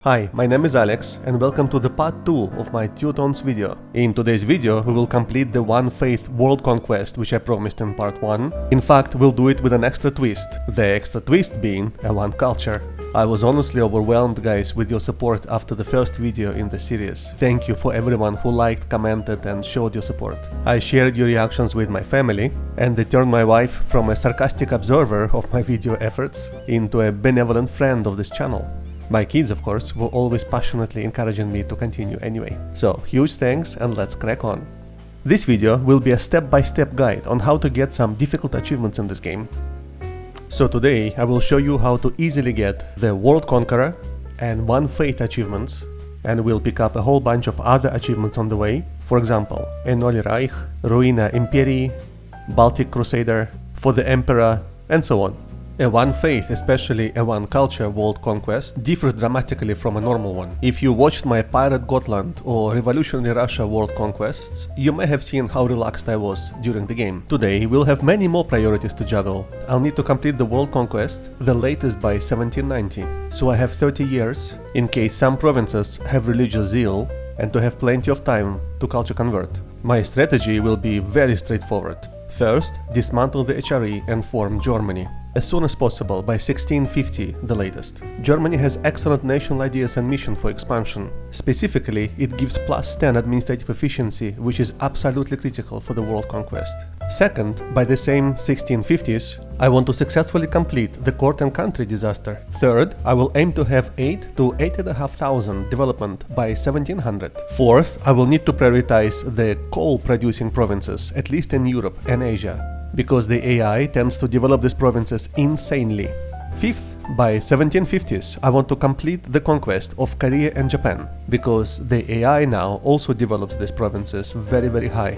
Hi, my name is Alex and welcome to the part 2 of my Teutons video. In today's video we will complete the One Faith World Conquest which I promised in part 1. In fact, we'll do it with an extra twist, the extra twist being a one culture. I was honestly overwhelmed, guys, with your support after the first video in the series. Thank you for everyone who liked, commented and showed your support. I shared your reactions with my family and they turned my wife from a sarcastic observer of my video efforts into a benevolent friend of this channel. My kids, of course, were always passionately encouraging me to continue anyway. So, huge thanks and let's crack on. This video will be a step-by-step guide on how to get some difficult achievements in this game. So today I will show you how to easily get the World Conqueror and One Faith achievements, and we'll pick up a whole bunch of other achievements on the way. For example, Enoli Reich, Ruina Imperii, Baltic Crusader, For the Emperor, and so on. A One Faith, especially a One Culture World Conquest, differs dramatically from a normal one. If you watched my Pirate Gotland or Revolutionary Russia World Conquests, you may have seen how relaxed I was during the game. Today we'll have many more priorities to juggle. I'll need to complete the World Conquest, the latest by 1790, so I have 30 years, in case some provinces have religious zeal, and to have plenty of time to culture convert. My strategy will be very straightforward. First, dismantle the HRE and form Germany. As soon as possible, by 1650 the latest. Germany has excellent national ideas and mission for expansion. Specifically, it gives +10 administrative efficiency, which is absolutely critical for the world conquest. Second, by the same 1650s, I want to successfully complete the court and country disaster. Third, I will aim to have 8 to 8,500 development by 1700. Fourth, I will need to prioritize the coal-producing provinces, at least in Europe and Asia, because the AI tends to develop these provinces insanely. Fifth, by 1750s, I want to complete the conquest of Korea and Japan, because the AI now also develops these provinces very high.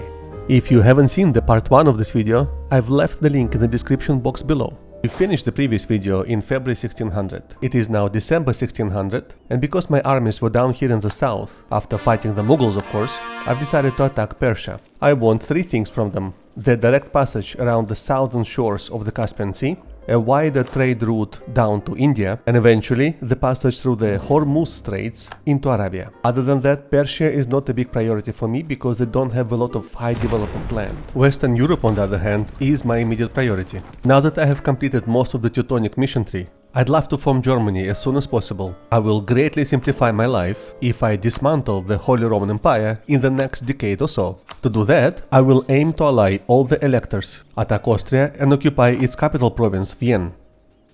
If you haven't seen the part 1 of this video, I've left the link in the description box below. We finished the previous video in February 1600. It is now December 1600, and because my armies were down here in the south, after fighting the Mughals of course, I've decided to attack Persia. I want 3 things from them: the direct passage around the southern shores of the Caspian Sea, a wider trade route down to India, and eventually the passage through the Hormuz Straits into Arabia. Other than that, Persia is not a big priority for me because they don't have a lot of high development land. Western Europe, on the other hand, is my immediate priority. Now that I have completed most of the Teutonic mission tree, I'd love to form Germany as soon as possible. I will greatly simplify my life if I dismantle the Holy Roman Empire in the next decade or so. To do that, I will aim to ally all the electors, attack Austria and occupy its capital province, Vienna.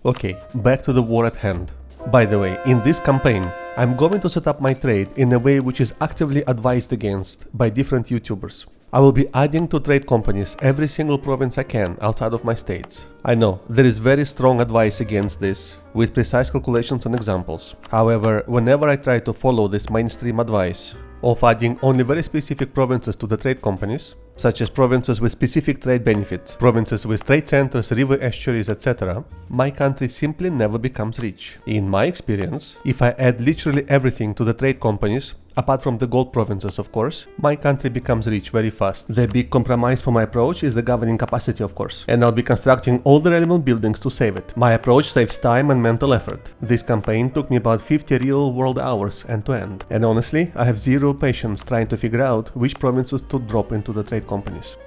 Okay, back to the war at hand. By the way, in this campaign, I'm going to set up my trade in a way which is actively advised against by different YouTubers. I will be adding to trade companies every single province I can outside of my states. I know, there is very strong advice against this, with precise calculations and examples. However, whenever I try to follow this mainstream advice of adding only very specific provinces to the trade companies, such as provinces with specific trade benefits, provinces with trade centers, river estuaries, etc., my country simply never becomes rich. In my experience, if I add literally everything to the trade companies, apart from the gold provinces of course, my country becomes rich very fast. The big compromise for my approach is the governing capacity of course, and I'll be constructing all the relevant buildings to save it. My approach saves time and mental effort. This campaign took me about 50 real world hours end to end, and honestly, I have zero patience trying to figure out which provinces to drop into the trade companies.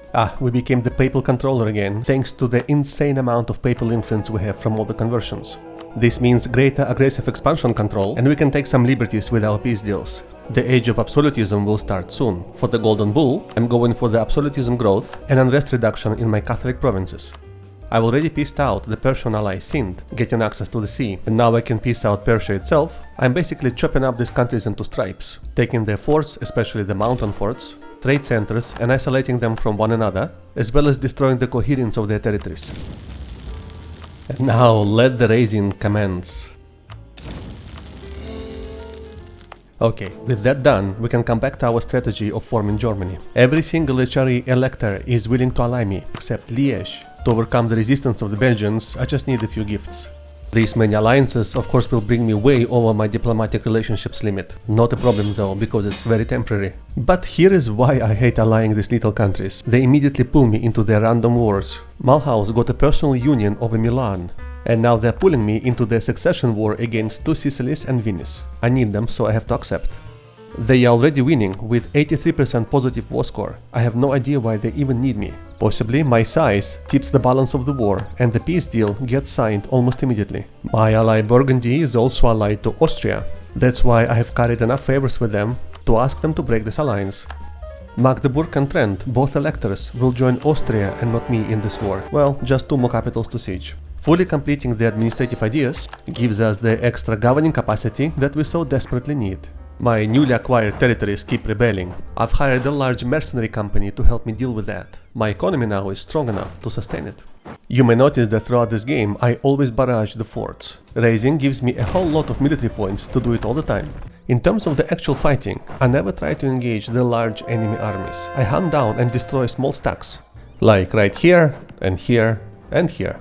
We became the papal controller again, thanks to the insane amount of papal influence we have from all the conversions. This means greater aggressive expansion control, and we can take some liberties with our peace deals. The age of absolutism will start soon. For the Golden Bull, I'm going for the absolutism growth and unrest reduction in my Catholic provinces. I've already pieced out the Persian ally Sind, getting access to the sea, and now I can piece out Persia itself. I'm basically chopping up these countries into stripes, taking their forts, especially the mountain forts, trade centers, and isolating them from one another, as well as destroying the coherence of their territories. And now let the raising commence. Okay, with that done, we can come back to our strategy of forming Germany. Every single HRE elector is willing to ally me, except Liège. To overcome the resistance of the Belgians, I just need a few gifts. These many alliances of course will bring me way over my diplomatic relationships limit. Not a problem though, because it's very temporary. But here is why I hate allying these little countries. They immediately pull me into their random wars. Mulhouse got a personal union over Milan. And now they're pulling me into the succession war against two Sicilies and Venice. I need them, so I have to accept. They are already winning with 83% positive war score. I have no idea why they even need me. Possibly my size tips the balance of the war and the peace deal gets signed almost immediately. My ally Burgundy is also allied to Austria. That's why I have carried enough favors with them to ask them to break this alliance. Magdeburg and Trent, both electors, will join Austria and not me in this war. Well, just 2 more capitals to siege. Fully completing the administrative ideas gives us the extra governing capacity that we so desperately need. My newly acquired territories keep rebelling. I've hired a large mercenary company to help me deal with that. My economy now is strong enough to sustain it. You may notice that throughout this game I always barrage the forts. Raising gives me a whole lot of military points to do it all the time. In terms of the actual fighting, I never try to engage the large enemy armies. I hunt down and destroy small stacks. Like right here, and here, and here.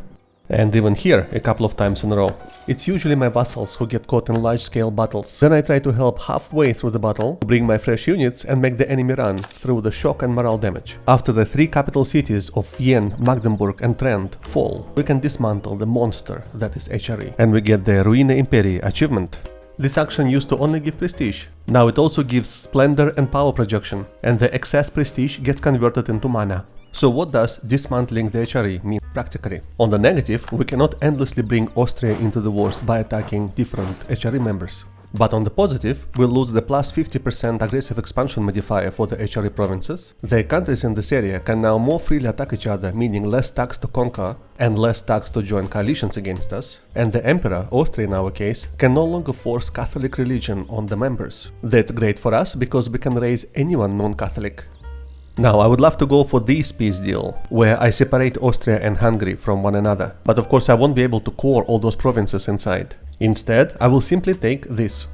And even here a couple of times in a row. It's usually my vassals who get caught in large-scale battles. Then I try to help halfway through the battle, bring my fresh units and make the enemy run through the shock and morale damage. After the 3 capital cities of Vienne, Magdeburg and Trent fall, we can dismantle the monster that is HRE. And we get the Ruine Imperii achievement. This action used to only give prestige. Now it also gives splendor and power projection, and the excess prestige gets converted into mana. So what does dismantling the HRE mean practically? On the negative, we cannot endlessly bring Austria into the wars by attacking different HRE members. But on the positive, we'll lose the plus 50% aggressive expansion modifier for the HRE provinces. The countries in this area can now more freely attack each other, meaning less tax to conquer and less tax to join coalitions against us. And the Emperor, Austria in our case, can no longer force Catholic religion on the members. That's great for us because we can raise anyone non-Catholic. Now, I would love to go for this peace deal, where I separate Austria and Hungary from one another, but of course I won't be able to core all those provinces inside. Instead, I will simply take this.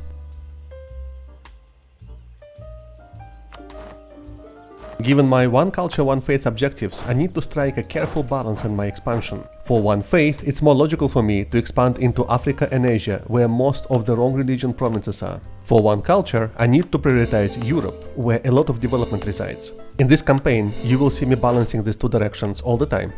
Given my one culture, one faith objectives, I need to strike a careful balance in my expansion. For one faith, it's more logical for me to expand into Africa and Asia, where most of the wrong religion provinces are. For one culture, I need to prioritize Europe, where a lot of development resides. In this campaign, you will see me balancing these 2 directions all the time.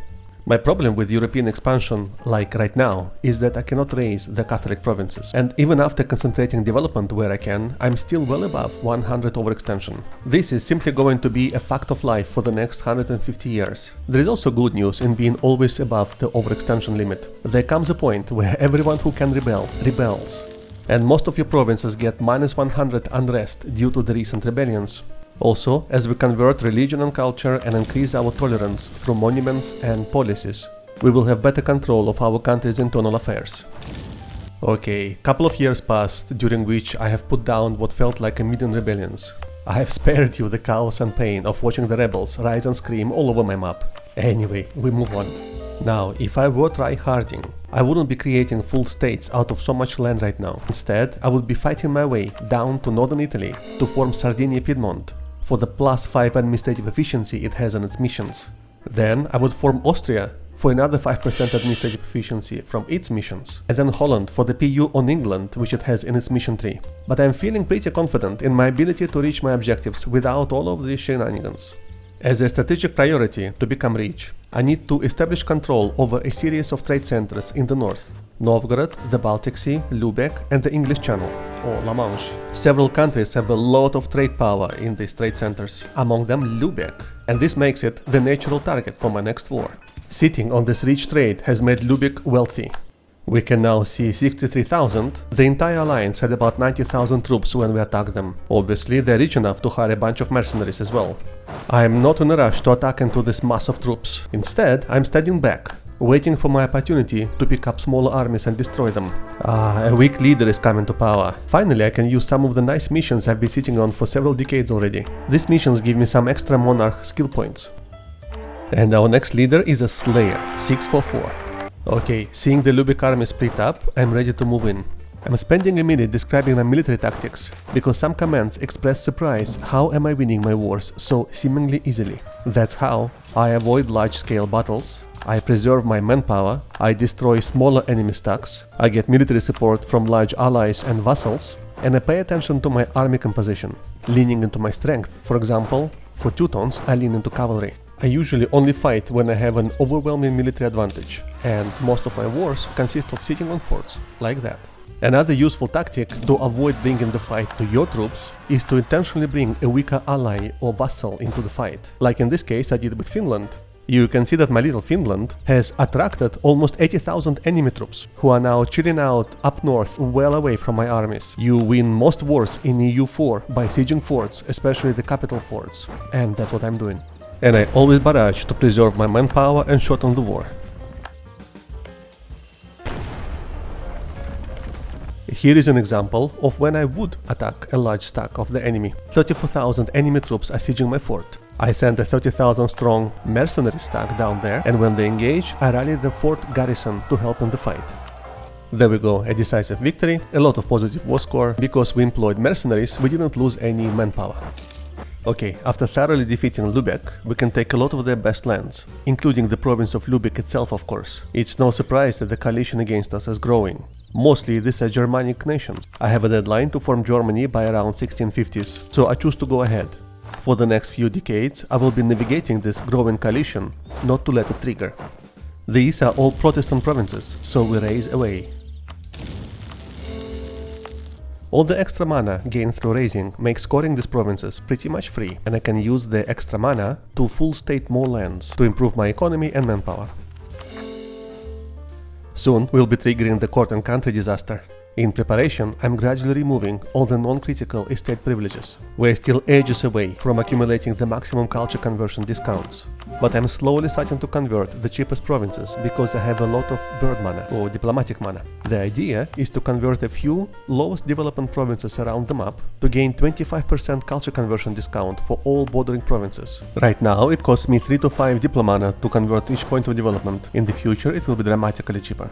My problem with European expansion, like right now, is that I cannot raise the Catholic provinces. And even after concentrating development where I can, I'm still well above 100 overextension. This is simply going to be a fact of life for the next 150 years. There is also good news in being always above the overextension limit. There comes a point where everyone who can rebel, rebels. And most of your provinces get minus 100 unrest due to the recent rebellions. Also, as we convert religion and culture and increase our tolerance through monuments and policies, we will have better control of our country's internal affairs. Okay, couple of years passed, during which I have put down what felt like 1,000,000 rebellions. I have spared you the chaos and pain of watching the rebels rise and scream all over my map. Anyway, we move on. Now, if I were tryharding, I wouldn't be creating full states out of so much land right now. Instead, I would be fighting my way down to northern Italy to form Sardinia-Piedmont, for the plus 5 administrative efficiency it has on its missions. Then I would form Austria for another 5% administrative efficiency from its missions, and then Holland for the PU on England which it has in its mission tree. But I'm feeling pretty confident in my ability to reach my objectives without all of these shenanigans. As a strategic priority to become rich, I need to establish control over a series of trade centers in the north. Novgorod, the Baltic Sea, Lubeck and the English Channel, or La Manche. Several countries have a lot of trade power in these trade centers, among them Lubeck, and this makes it the natural target for my next war. Sitting on this rich trade has made Lubeck wealthy. We can now see 63,000. The entire alliance had about 90,000 troops when we attacked them. Obviously, they're rich enough to hire a bunch of mercenaries as well. I am not in a rush to attack into this mass of troops. Instead, I'm standing back, waiting for my opportunity to pick up smaller armies and destroy them. A weak leader is coming to power. Finally, I can use some of the nice missions I've been sitting on for several decades already. These missions give me some extra monarch skill points. And our next leader is a Slayer, 644. Okay, seeing the Lubeck army split up, I'm ready to move in. I'm spending a minute describing my military tactics, because some commands express surprise how am I winning my wars so seemingly easily. That's how I avoid large-scale battles, I preserve my manpower, I destroy smaller enemy stacks, I get military support from large allies and vassals, and I pay attention to my army composition, leaning into my strength. For example, for Teutons I lean into cavalry. I usually only fight when I have an overwhelming military advantage, and most of my wars consist of sitting on forts, like that. Another useful tactic to avoid bringing the fight to your troops is to intentionally bring a weaker ally or vassal into the fight, like in this case I did with Finland. You can see that my little Finland has attracted almost 80,000 enemy troops, who are now chilling out up north, well away from my armies. You win most wars in EU4 by sieging forts, especially the capital forts, and that's what I'm doing. And I always barrage to preserve my manpower and shorten the war. Here is an example of when I would attack a large stack of the enemy. 34,000 enemy troops are sieging my fort. I send a 30,000 strong mercenary stack down there, and when they engage, I rally the fort garrison to help in the fight. There we go, a decisive victory, a lot of positive war score. Because we employed mercenaries, we didn't lose any manpower. Okay, after thoroughly defeating Lubeck, we can take a lot of their best lands, including the province of Lubeck itself, of course. It's no surprise that the coalition against us is growing. Mostly these are Germanic nations. I have a deadline to form Germany by around 1650s, so I choose to go ahead. For the next few decades, I will be navigating this growing coalition, not to let it trigger. These are all Protestant provinces, so we raise away. All the extra mana gained through raising makes scoring these provinces pretty much free, and I can use the extra mana to full state more lands to improve my economy and manpower. Soon we'll be triggering the court and country disaster. In preparation, I'm gradually removing all the non-critical estate privileges. We're still ages away from accumulating the maximum culture conversion discounts, but I'm slowly starting to convert the cheapest provinces because I have a lot of bird mana or diplomatic mana. The idea is to convert a few lowest development provinces around the map to gain 25% culture conversion discount for all bordering provinces. Right now it costs me 3 to 5 diplomana to convert each point of development. In the future it will be dramatically cheaper.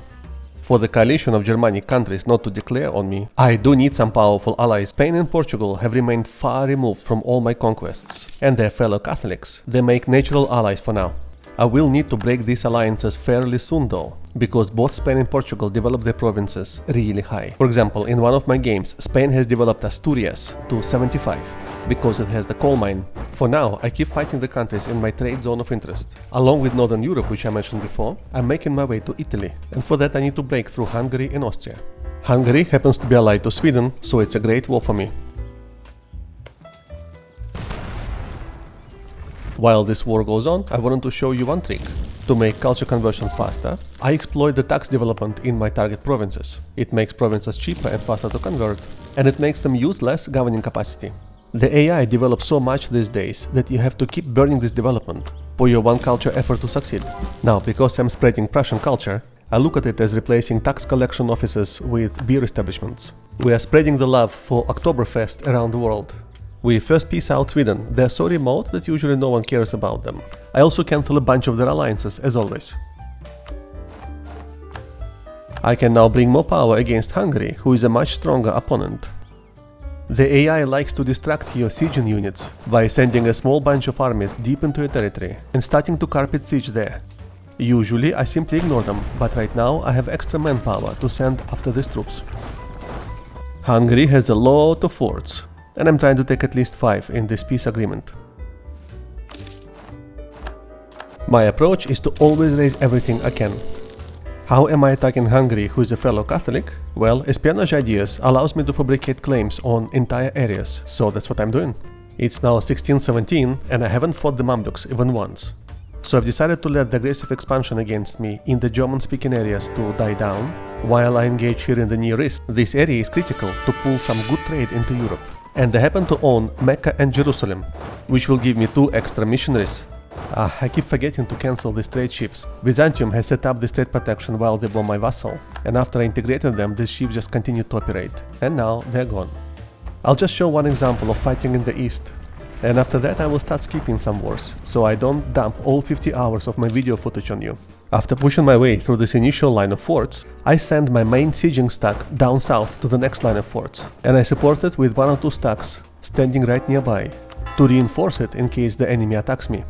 For the coalition of Germanic countries not to declare on me, I do need some powerful allies. Spain and Portugal have remained far removed from all my conquests, and their fellow Catholics. They make natural allies for now. I will need to break these alliances fairly soon though, because both Spain and Portugal develop their provinces really high. For example, in one of my games, Spain has developed Asturias to 75, because it has the coal mine. For now, I keep fighting the countries in my trade zone of interest. Along with Northern Europe, which I mentioned before, I'm making my way to Italy, and for that I need to break through Hungary and Austria. Hungary happens to be allied to Sweden, so it's a great war for me. While this war goes on, I wanted to show you one trick. To make culture conversions faster, I exploit the tax development in my target provinces. It makes provinces cheaper and faster to convert, and it makes them use less governing capacity. The AI develops so much these days that you have to keep burning this development for your one culture effort to succeed. Now, because I'm spreading Prussian culture, I look at it as replacing tax collection offices with beer establishments. We are spreading the love for Oktoberfest around the world. We first peace out Sweden. They're so remote that usually no one cares about them. I also cancel a bunch of their alliances, as always. I can now bring more power against Hungary, who is a much stronger opponent. The AI likes to distract your sieging units by sending a small bunch of armies deep into your territory and starting to carpet siege there. Usually I simply ignore them, but right now I have extra manpower to send after these troops. Hungary has a lot of forts, and I'm trying to take at least 5 in this peace agreement. My approach is to always raise everything I can. How am I attacking Hungary, who is a fellow Catholic? Well, espionage ideas allows me to fabricate claims on entire areas, so that's what I'm doing. It's now 1617 and I haven't fought the Mamluks even once. So I've decided to let the aggressive expansion against me in the German-speaking areas to die down, while I engage here in the Near East. This area is critical to pull some good trade into Europe. And I happen to own Mecca and Jerusalem, which will give me 2 extra missionaries. I keep forgetting to cancel these trade ships. Byzantium has set up this trade protection while they were my vassal, and after I integrated them, these ships just continued to operate. And now they're gone. I'll just show one example of fighting in the east, and after that I will start skipping some wars, so I don't dump all 50 hours of my video footage on you. After pushing my way through this initial line of forts, I send my main sieging stack down south to the next line of forts, and I support it with 1 or 2 stacks standing right nearby to reinforce it in case the enemy attacks me.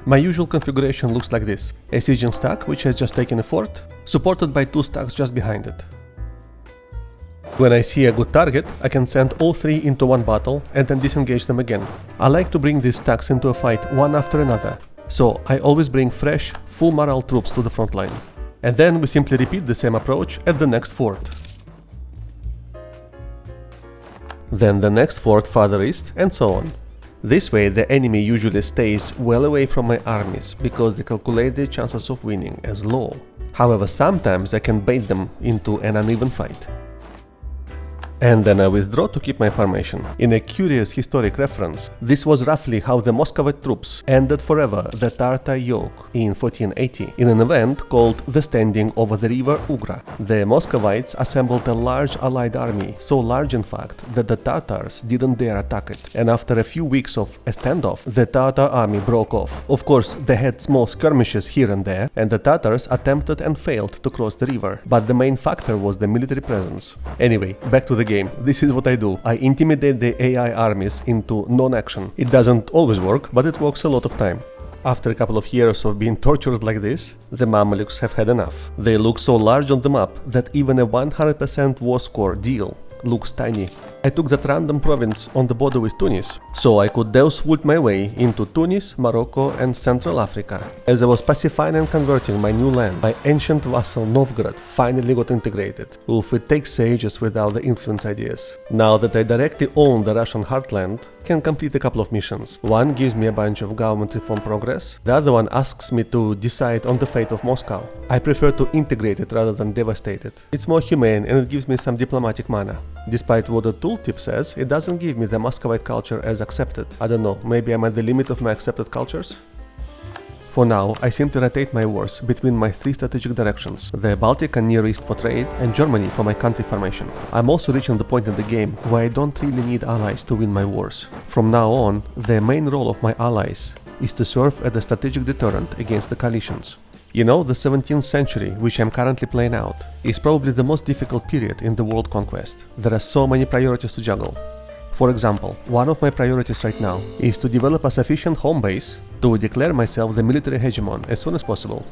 My usual configuration looks like this: a sieging stack which has just taken a fort, supported by 2 stacks just behind it. When I see a good target, I can send all 3 into one battle and then disengage them again. I like to bring these stacks into a fight one after another, so I always bring fresh, full morale troops to the front line. And then we simply repeat the same approach at the next fort. Then the next fort farther east, and so on. This way the enemy usually stays well away from my armies, because they calculate their chances of winning as low. However, sometimes I can bait them into an uneven fight. And then I withdraw to keep my formation. In a curious historic reference, this was roughly how the Muscovite troops ended forever the Tartar yoke in 1480 in an event called the Standing over the River Ugra. The Muscovites assembled a large allied army, so large in fact that the Tatars didn't dare attack it, and after a few weeks of a standoff, the Tatar army broke off. Of course, they had small skirmishes here and there, and the Tatars attempted and failed to cross the river, but the main factor was the military presence. Anyway, back to the game. This is what I do. I intimidate the AI armies into non-action. It doesn't always work, but it works a lot of time. After a couple of years of being tortured like this, the Mamelukes have had enough. They look so large on the map that even a 100% war score deal looks tiny. I took that random province on the border with Tunis, so I could Deus Vult my way into Tunis, Morocco and Central Africa. As I was pacifying and converting my new land, my ancient vassal Novgorod finally got integrated. Oof, it takes ages without the influence ideas. Now that I directly own the Russian heartland, can complete a couple of missions. One gives me a bunch of government reform progress, the other one asks me to decide on the fate of Moscow. I prefer to integrate it rather than devastate it. It's more humane and it gives me some diplomatic mana. Despite what the tooltip says, it doesn't give me the Muscovite culture as accepted. I don't know, maybe I'm at the limit of my accepted cultures? For now, I simply rotate my wars between my 3 strategic directions, the Baltic and Near East for trade, and Germany for my country formation. I'm also reaching the point in the game where I don't really need allies to win my wars. From now on, the main role of my allies is to serve as a strategic deterrent against the coalitions. You know, the 17th century, which I'm currently playing out, is probably the most difficult period in the world conquest. There are so many priorities to juggle. For example, one of my priorities right now is to develop a sufficient home base to declare myself the military hegemon as soon as possible.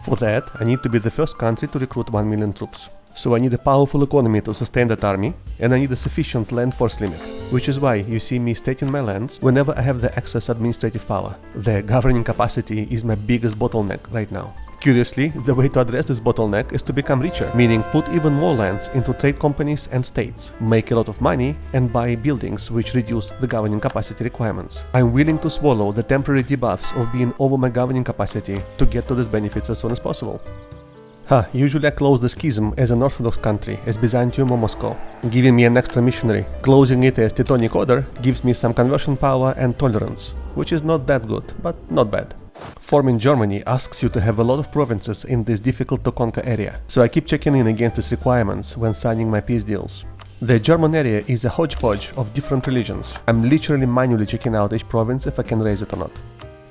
For that, I need to be the first country to recruit 1 million troops. So I need a powerful economy to sustain that army, and I need a sufficient land force limit, which is why you see me stating my lands whenever I have the excess administrative power. The governing capacity is my biggest bottleneck right now. Curiously, the way to address this bottleneck is to become richer, meaning put even more lands into trade companies and states, make a lot of money, and buy buildings which reduce the governing capacity requirements. I'm willing to swallow the temporary debuffs of being over my governing capacity to get to these benefits as soon as possible. Usually I close the schism as an Orthodox country, as Byzantium or Moscow, giving me an extra missionary. Closing it as Teutonic Order gives me some conversion power and tolerance, which is not that good, but not bad. Forming Germany asks you to have a lot of provinces in this difficult to conquer area, so I keep checking in against its requirements when signing my peace deals. The German area is a hodgepodge of different religions. I'm literally manually checking out each province if I can raise it or not.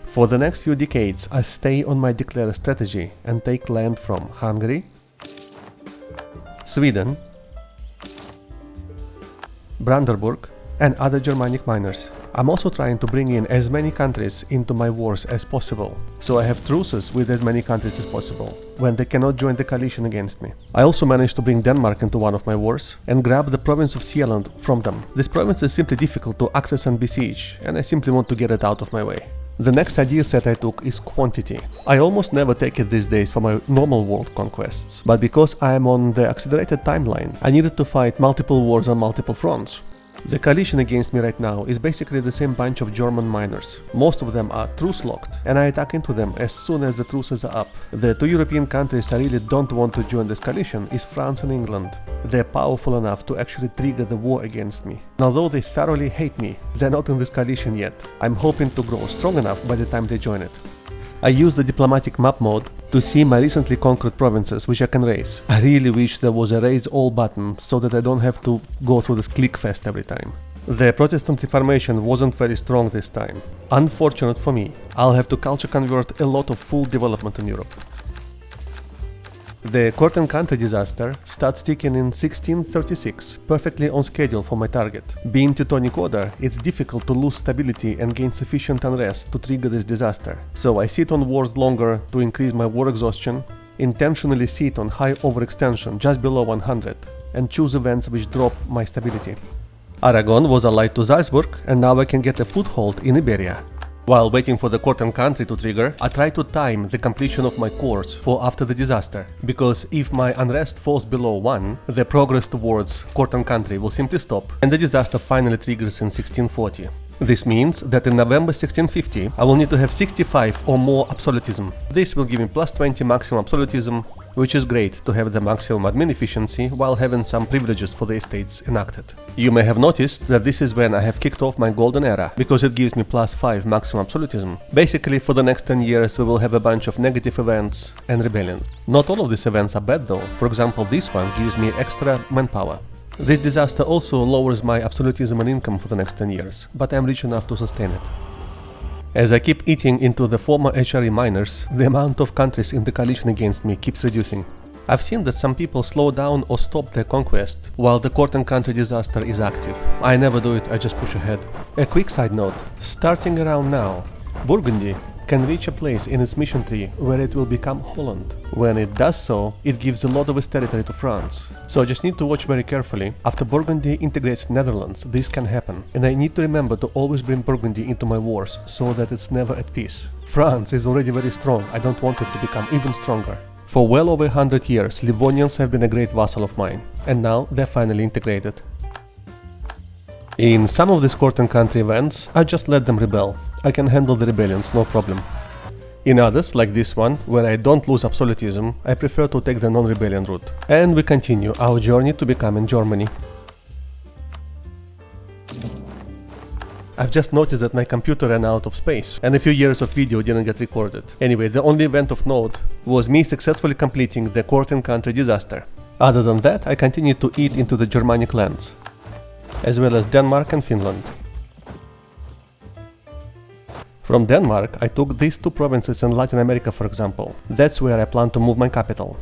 For the next few decades, I stay on my declare strategy and take land from Hungary, Sweden, Brandenburg, and other Germanic minors. I'm also trying to bring in as many countries into my wars as possible, so I have truces with as many countries as possible, when they cannot join the coalition against me. I also managed to bring Denmark into one of my wars, and grab the province of Sealand from them. This province is simply difficult to access and besiege, and I simply want to get it out of my way. The next idea set I took is quantity. I almost never take it these days for my normal world conquests, but because I am on the accelerated timeline, I needed to fight multiple wars on multiple fronts. The coalition against me right now is basically the same bunch of German miners. Most of them are truce locked, and I attack into them as soon as the truces are up. The 2 European countries I really don't want to join this coalition is France and England. They're powerful enough to actually trigger the war against me. And although they thoroughly hate me, they're not in this coalition yet. I'm hoping to grow strong enough by the time they join it. I use the diplomatic map mode to see my recently conquered provinces which I can raise. I really wish there was a raise all button so that I don't have to go through this click fest every time. The Protestant Reformation wasn't very strong this time. Unfortunate for me, I'll have to culture convert a lot of full development in Europe. The court and country disaster starts ticking in 1636, perfectly on schedule for my target. Being Teutonic Order, it's difficult to lose stability and gain sufficient unrest to trigger this disaster. So I sit on wars longer to increase my war exhaustion, intentionally sit on high overextension just below 100. and choose events which drop my stability. Aragon was allied to Salzburg, and now I can get a foothold in Iberia. While waiting for the court and country to trigger, I try to time the completion of my course for after the disaster, because if my unrest falls below 1, the progress towards court and country will simply stop, and the disaster finally triggers in 1640. This means that in November 1650 I will need to have 65 or more absolutism. This will give me plus 20 maximum absolutism, which is great to have the maximum admin efficiency while having some privileges for the estates enacted. You may have noticed that this is when I have kicked off my golden era, because it gives me plus 5 maximum absolutism. Basically, for the next 10 years we will have a bunch of negative events and rebellions. Not all of these events are bad though. For example, this one gives me extra manpower. This disaster also lowers my absolutism and income for the next 10 years, but I am rich enough to sustain it. As I keep eating into the former HRE miners, the amount of countries in the coalition against me keeps reducing. I've seen that some people slow down or stop their conquest, while the court and country disaster is active. I never do it, I just push ahead. A quick side note, starting around now, Burgundy can reach a place in its mission tree where it will become Holland. When it does so, it gives a lot of its territory to France. So I just need to watch very carefully. After Burgundy integrates Netherlands, this can happen. And I need to remember to always bring Burgundy into my wars, so that it's never at peace. France is already very strong, I don't want it to become even stronger. For well over 100 years, Livonians have been a great vassal of mine, and now they're finally integrated. In some of these court and country events, I just let them rebel. I can handle the rebellions, no problem. In others, like this one, where I don't lose absolutism, I prefer to take the non-rebellion route. And we continue our journey to becoming Germany. I've just noticed that my computer ran out of space, and a few years of video didn't get recorded. Anyway, the only event of note was me successfully completing the court and country disaster. Other than that, I continued to eat into the Germanic lands, as well as Denmark and Finland. From Denmark, I took these two provinces in Latin America, for example. That's where I plan to move my capital.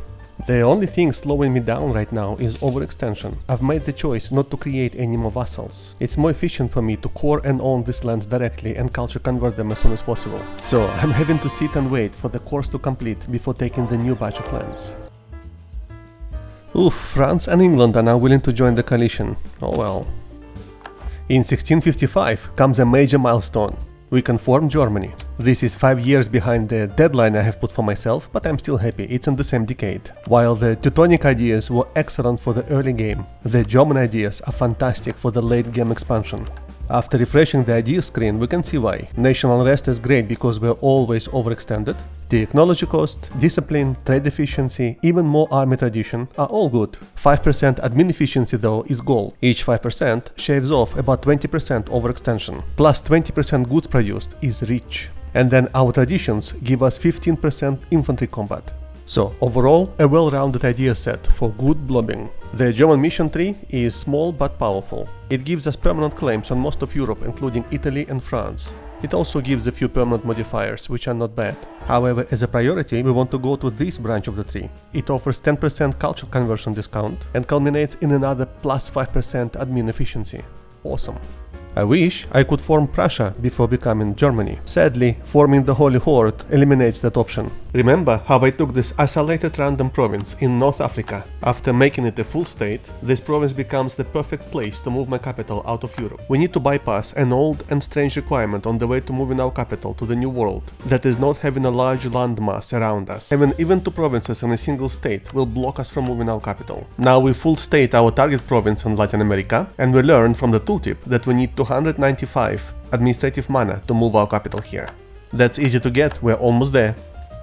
The only thing slowing me down right now is overextension. I've made the choice not to create any more vassals. It's more efficient for me to core and own these lands directly and culture convert them as soon as possible. So I'm having to sit and wait for the course to complete before taking the new batch of lands. Oof, France and England are now willing to join the coalition. Oh well. In 1655 comes a major milestone. We can form Germany. This is 5 years behind the deadline I have put for myself, but I'm still happy, it's in the same decade. While the Teutonic ideas were excellent for the early game, the German ideas are fantastic for the late game expansion. After refreshing the idea screen, we can see why. National unrest is great because we're always overextended. Technology cost, discipline, trade efficiency, even more army tradition are all good. 5% admin efficiency though is gold. Each 5% shaves off about 20% overextension. Plus 20% goods produced is rich. And then our traditions give us 15% infantry combat. So overall, a well-rounded idea set for good blobbing. The German mission tree is small but powerful. It gives us permanent claims on most of Europe, including Italy and France. It also gives a few permanent modifiers, which are not bad. However, as a priority, we want to go to this branch of the tree. It offers 10% culture conversion discount and culminates in another plus 5% admin efficiency. Awesome. I wish I could form Prussia before becoming Germany. Sadly, forming the Holy Horde eliminates that option. Remember how I took this isolated random province in North Africa? After making it a full state, this province becomes the perfect place to move my capital out of Europe. We need to bypass an old and strange requirement on the way to moving our capital to the new world. That is not having a large landmass around us. Having even two provinces in a single state will block us from moving our capital. Now we full state our target province in Latin America, and we learn from the tooltip that we need 295 administrative mana to move our capital here. That's easy to get, we're almost there.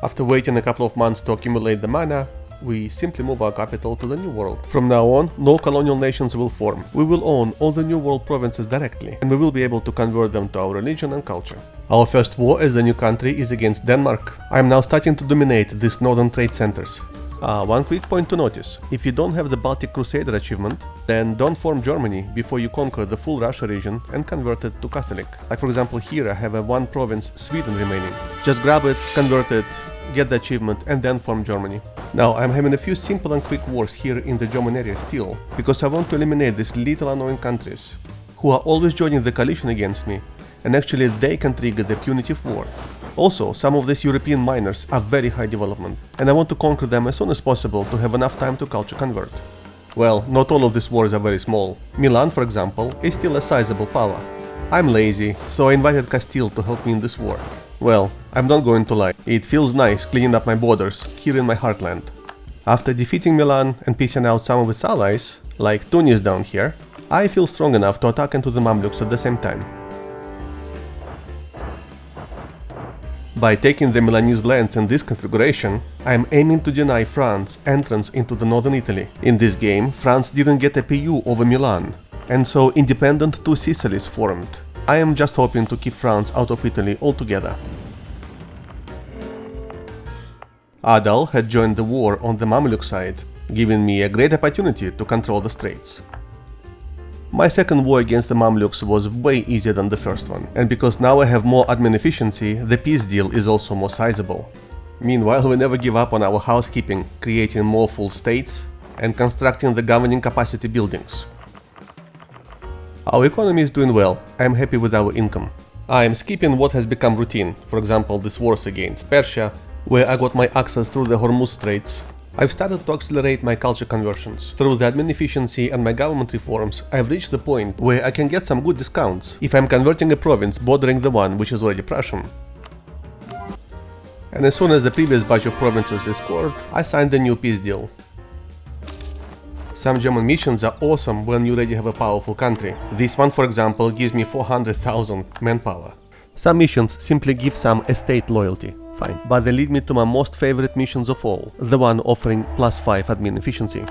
After waiting a couple of months to accumulate the mana, we simply move our capital to the New World. From now on, no colonial nations will form. We will own all the New World provinces directly, and we will be able to convert them to our religion and culture. Our first war as a new country is against Denmark. I am now starting to dominate these northern trade centers. One quick point to notice, if you don't have the Baltic Crusader achievement, then don't form Germany before you conquer the full Russia region and convert it to Catholic. Like for example here I have a one province Sweden remaining. Just grab it, convert it, get the achievement and then form Germany. Now I'm having a few simple and quick wars here in the German area still, because I want to eliminate these little annoying countries who are always joining the coalition against me, and actually they can trigger the punitive war. Also, some of these European miners are very high development, and I want to conquer them as soon as possible to have enough time to culture convert. Well, not all of these wars are very small. Milan, for example, is still a sizable power. I'm lazy, so I invited Castile to help me in this war. Well, I'm not going to lie, it feels nice cleaning up my borders here in my heartland. After defeating Milan and piecing out some of its allies, like Tunis down here, I feel strong enough to attack into the Mamluks at the same time. By taking the Milanese lands in this configuration, I am aiming to deny France entrance into the northern Italy. In this game, France didn't get a PU over Milan, and so independent two Sicilies formed. I am just hoping to keep France out of Italy altogether. Adal had joined the war on the Mamluk side, giving me a great opportunity to control the straits. My second war against the Mamluks was way easier than the first one, and because now I have more admin efficiency, the peace deal is also more sizable. Meanwhile, we never give up on our housekeeping, creating more full states and constructing the governing capacity buildings. Our economy is doing well, I am happy with our income. I am skipping what has become routine, for example this wars against Persia, where I got my access through the Hormuz Straits. I've started to accelerate my culture conversions. Through the admin efficiency and my government reforms, I've reached the point where I can get some good discounts if I'm converting a province bordering the one which is already Prussian. And as soon as the previous batch of provinces is scored, I signed a new peace deal. Some German missions are awesome when you already have a powerful country. This one, for example, gives me 400,000 manpower. Some missions simply give some estate loyalty. Fine, but they lead me to my most favorite missions of all, the one offering +5 admin efficiency.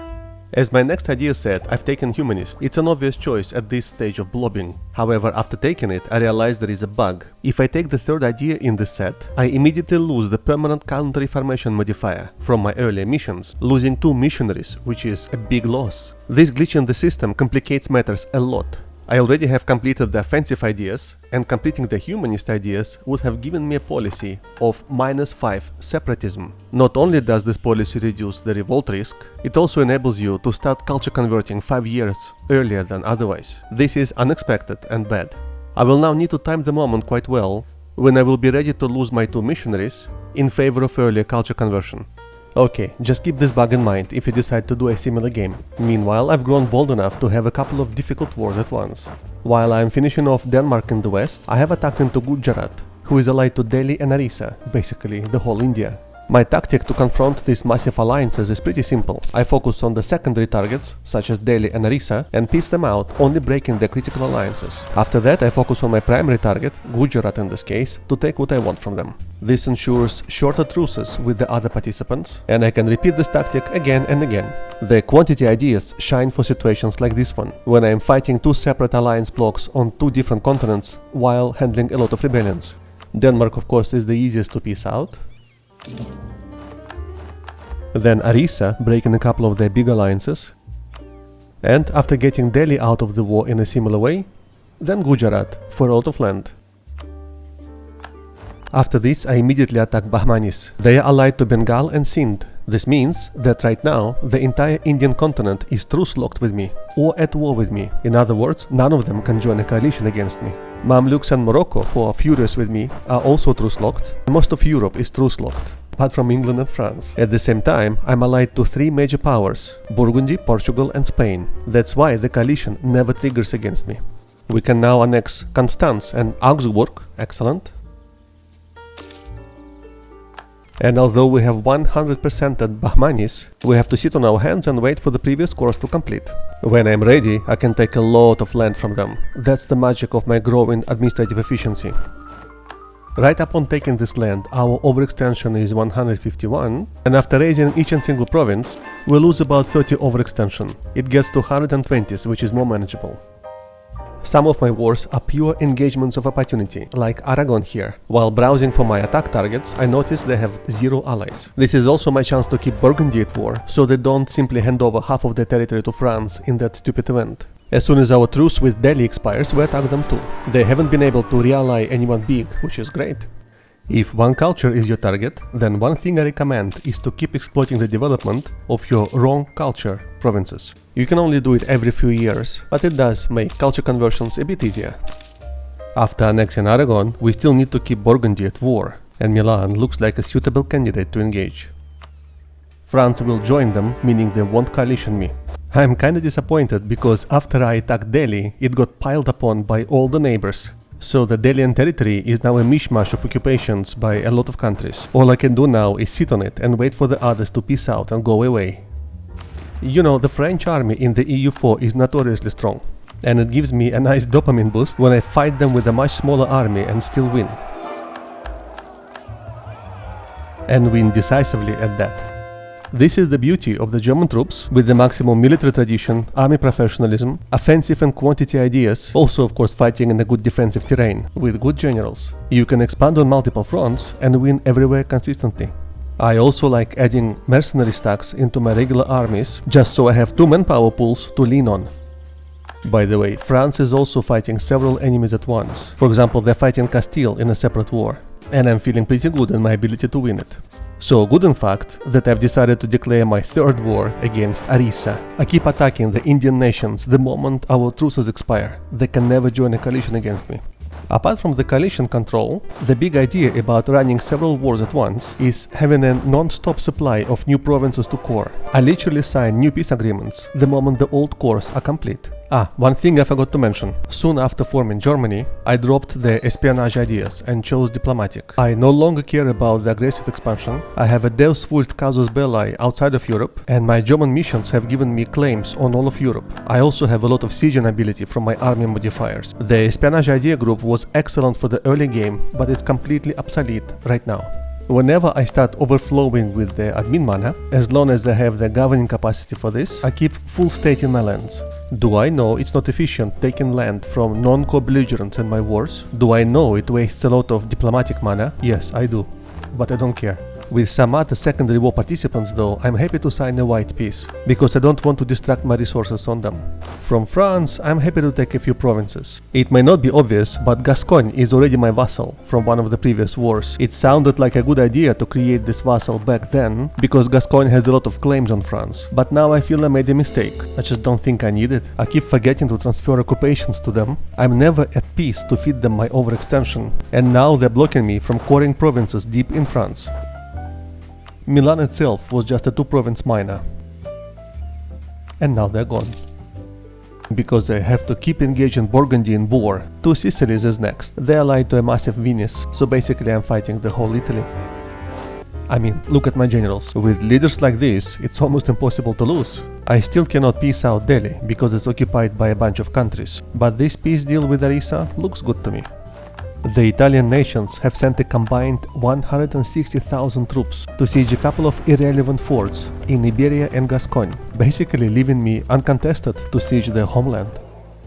As my next idea set, I've taken Humanist. It's an obvious choice at this stage of blobbing. However, after taking it, I realized there is a bug. If I take the third idea in this set, I immediately lose the permanent counter-reformation modifier from my earlier missions, losing 2 missionaries, which is a big loss. This glitch in the system complicates matters a lot. I already have completed the offensive ideas, and completing the humanist ideas would have given me a policy of -5 separatism. Not only does this policy reduce the revolt risk, it also enables you to start culture converting 5 years earlier than otherwise. This is unexpected and bad. I will now need to time the moment quite well, when I will be ready to lose my 2 missionaries in favor of earlier culture conversion. Okay, just keep this bug in mind if you decide to do a similar game. Meanwhile, I've grown bold enough to have a couple of difficult wars at once. While I'm finishing off Denmark in the west, I have attacked into Gujarat, who is allied to Delhi and Orissa, basically the whole India. My tactic to confront these massive alliances is pretty simple. I focus on the secondary targets, such as Delhi and Orissa, and piece them out, only breaking the critical alliances. After that, I focus on my primary target, Gujarat in this case, to take what I want from them. This ensures shorter truces with the other participants, and I can repeat this tactic again and again. The quantity ideas shine for situations like this one, when I am fighting 2 separate alliance blocks on 2 different continents while handling a lot of rebellions. Denmark, of course, is the easiest to piece out. Then Orissa, breaking a couple of their big alliances. And after getting Delhi out of the war in a similar way, then Gujarat for a lot of land. After this, I immediately attack Bahmanis. They are allied to Bengal and Sindh. This means that right now, the entire Indian continent is truce-locked with me, or at war with me. In other words, none of them can join a coalition against me. Mamluks and Morocco, who are furious with me, are also truce-locked. Most of Europe is truce-locked, apart from England and France. At the same time, I'm allied to 3 major powers: Burgundy, Portugal and Spain. That's why the coalition never triggers against me. We can now annex Constance and Augsburg, excellent. And although we have 100% at Bahmanis, we have to sit on our hands and wait for the previous course to complete. When I'm ready, I can take a lot of land from them. That's the magic of my growing administrative efficiency. Right upon taking this land, our overextension is 151, and after raising each and single province, we lose about 30 overextension. It gets to 120, which is more manageable. Some of my wars are pure engagements of opportunity, like Aragon here. While browsing for my attack targets, I noticed they have 0 allies. This is also my chance to keep Burgundy at war, so they don't simply hand over half of their territory to France in that stupid event. As soon as our truce with Delhi expires, we attack them too. They haven't been able to re-ally anyone big, which is great. If one culture is your target, then one thing I recommend is to keep exploiting the development of your wrong culture provinces. You can only do it every few years, but it does make culture conversions a bit easier. After annexing Aragon, we still need to keep Burgundy at war, and Milan looks like a suitable candidate to engage. France will join them, meaning they won't coalition me. I'm kinda disappointed because after I attacked Delhi, it got piled upon by all the neighbors. So the Delian territory is now a mishmash of occupations by a lot of countries. All I can do now is sit on it and wait for the others to peace out and go away. You know, the French army in the EU4 is notoriously strong, and it gives me a nice dopamine boost when I fight them with a much smaller army and still win. And win decisively at that. This is the beauty of the German troops, with the maximum military tradition, army professionalism, offensive and quantity ideas, also of course fighting in a good defensive terrain, with good generals. You can expand on multiple fronts and win everywhere consistently. I also like adding mercenary stacks into my regular armies, just so I have two manpower pools to lean on. By the way, France is also fighting several enemies at once. For example, they're fighting Castile in a separate war, and I'm feeling pretty good in my ability to win it. So good in fact that I've decided to declare my third war against Orissa. I keep attacking the Indian nations the moment our truces expire. They can never join a coalition against me. Apart from the coalition control, the big idea about running several wars at once is having a non-stop supply of new provinces to core. I literally sign new peace agreements the moment the old cores are complete. One thing I forgot to mention. Soon after forming Germany, I dropped the espionage ideas and chose diplomatic. I no longer care about the aggressive expansion. I have a Deus Vult casus belli outside of Europe, and my German missions have given me claims on all of Europe. I also have a lot of sieging ability from my army modifiers. The espionage idea group was excellent for the early game, but it's completely obsolete right now. Whenever I start overflowing with the admin mana, as long as I have the governing capacity for this, I keep full state in my lands. Do I know it's not efficient taking land from non-co-belligerents in my wars? Do I know it wastes a lot of diplomatic mana? Yes, I do. But I don't care. With some other secondary war participants though, I'm happy to sign a white peace, because I don't want to distract my resources on them. From France, I'm happy to take a few provinces. It may not be obvious, but Gascogne is already my vassal from one of the previous wars. It sounded like a good idea to create this vassal back then, because Gascogne has a lot of claims on France. But now I feel I made a mistake. I just don't think I need it. I keep forgetting to transfer occupations to them. I'm never at peace to feed them my overextension. And now they're blocking me from coring provinces deep in France. Milan itself was just a 2-province minor, and now they're gone. Because I have to keep engaging Burgundy in war, 2 Sicilies is next. They're allied to a massive Venice, so basically I'm fighting the whole Italy. I mean, look at my generals. With leaders like this, it's almost impossible to lose. I still cannot peace out Delhi, because it's occupied by a bunch of countries, but this peace deal with Orissa looks good to me. The Italian nations have sent a combined 160,000 troops to siege a couple of irrelevant forts in Iberia and Gascogne, basically leaving me uncontested to siege their homeland.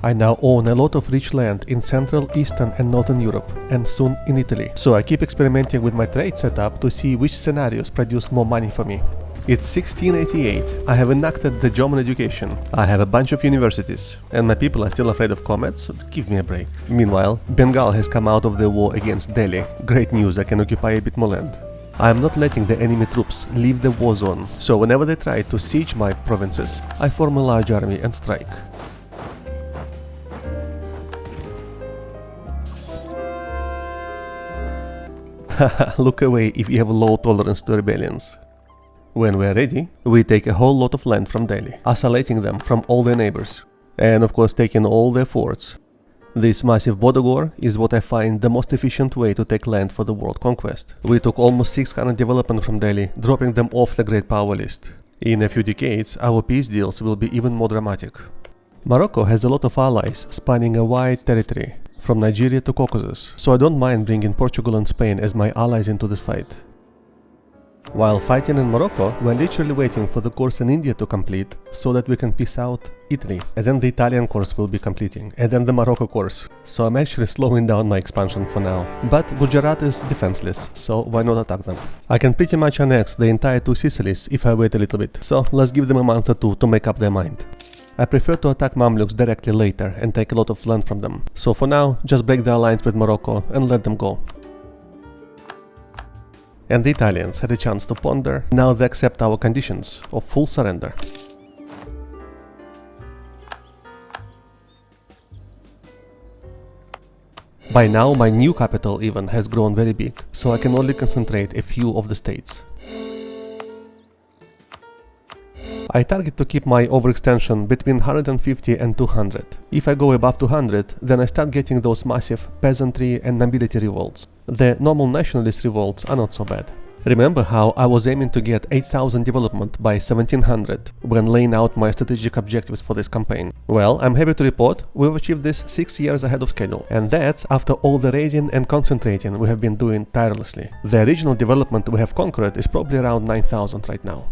I now own a lot of rich land in Central, Eastern and Northern Europe, and soon in Italy, so I keep experimenting with my trade setup to see which scenarios produce more money for me. It's 1688, I have enacted the German education, I have a bunch of universities, and my people are still afraid of comets, so give me a break. Meanwhile, Bengal has come out of the war against Delhi. Great news, I can occupy a bit more land. I am not letting the enemy troops leave the war zone, so whenever they try to siege my provinces, I form a large army and strike. Haha, look away if you have low tolerance to rebellions. When we are ready, we take a whole lot of land from Delhi, isolating them from all their neighbors, and of course taking all their forts. This massive border war is what I find the most efficient way to take land for the world conquest. We took almost 600 development from Delhi, dropping them off the great power list. In a few decades, our peace deals will be even more dramatic. Morocco has a lot of allies spanning a wide territory, from Nigeria to Caucasus, so I don't mind bringing Portugal and Spain as my allies into this fight. While fighting in Morocco, we're literally waiting for the course in India to complete, so that we can peace out Italy, and then the Italian course will be completing, and then the Morocco course. So I'm actually slowing down my expansion for now. But Gujarat is defenseless, so why not attack them? I can pretty much annex the entire 2 Sicilies if I wait a little bit, so let's give them a month or two to make up their mind. I prefer to attack Mamluks directly later and take a lot of land from them, so for now, just break the alliance with Morocco and let them go. And the Italians had a chance to ponder. Now they accept our conditions of full surrender. By now my new capital even has grown very big, so I can only concentrate a few of the states. I target to keep my overextension between 150 and 200. If I go above 200, then I start getting those massive peasantry and nobility revolts. The normal nationalist revolts are not so bad. Remember how I was aiming to get 8000 development by 1700 when laying out my strategic objectives for this campaign? Well, I'm happy to report we've achieved this 6 years ahead of schedule, and that's after all the raising and concentrating we have been doing tirelessly. The original development we have conquered is probably around 9000 right now.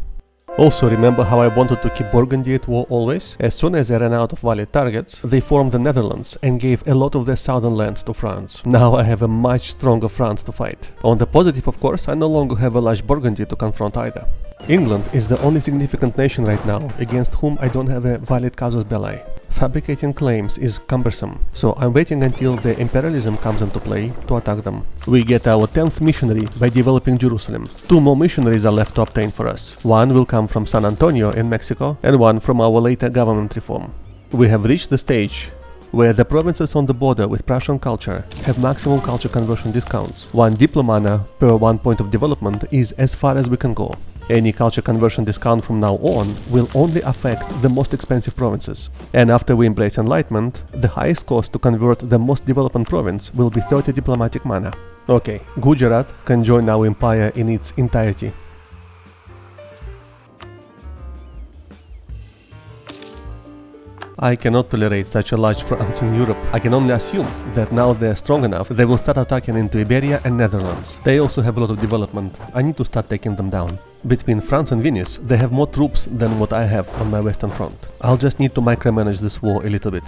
Also, remember how I wanted to keep Burgundy at war always? As soon as they ran out of valid targets, they formed the Netherlands and gave a lot of their southern lands to France. Now I have a much stronger France to fight. On the positive, of course, I no longer have a large Burgundy to confront either. England is the only significant nation right now against whom I don't have a valid casus belli. Fabricating claims is cumbersome, so I'm waiting until the imperialism comes into play to attack them. We get our 10th missionary by developing Jerusalem. 2 more missionaries are left to obtain for us. One will come from San Antonio in Mexico and one from our later government reform. We have reached the stage where the provinces on the border with Prussian culture have maximum culture conversion discounts. 1 diplomana per 1 point of development is as far as we can go. Any culture conversion discount from now on will only affect the most expensive provinces. And after we embrace enlightenment, the highest cost to convert the most developing province will be 30 diplomatic mana. Okay, Gujarat can join our empire in its entirety. I cannot tolerate such a large France in Europe. I can only assume that now they're strong enough, they will start attacking into Iberia and Netherlands. They also have a lot of development. I need to start taking them down. Between France and Venice, they have more troops than what I have on my western front. I'll just need to micromanage this war a little bit.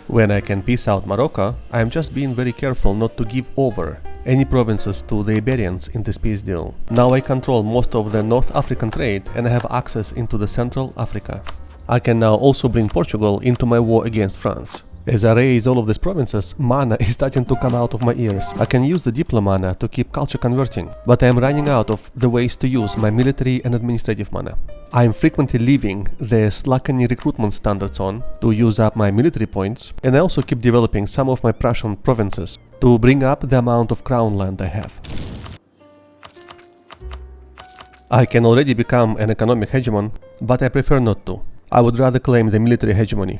When I can peace out Morocco, I am just being very careful not to give over any provinces to the Iberians in this peace deal. Now I control most of the North African trade and I have access into the Central Africa. I can now also bring Portugal into my war against France. As I raise all of these provinces, mana is starting to come out of my ears. I can use the diplomana to keep culture converting, but I am running out of the ways to use my military and administrative mana. I am frequently leaving the slackening recruitment standards on to use up my military points, and I also keep developing some of my Prussian provinces to bring up the amount of crown land I have. I can already become an economic hegemon, but I prefer not to. I would rather claim the military hegemony.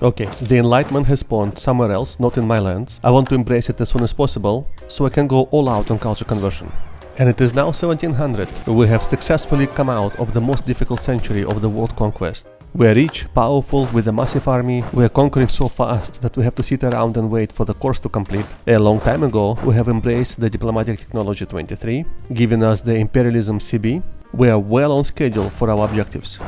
Okay, the Enlightenment has spawned somewhere else, not in my lands. I want to embrace it as soon as possible, so I can go all out on culture conversion. And it is now 1700. We have successfully come out of the most difficult century of the world conquest. We are rich, powerful, with a massive army. We are conquering so fast that we have to sit around and wait for the course to complete. A long time ago, we have embraced the diplomatic technology 23, giving us the imperialism CB. We are well on schedule for our objectives.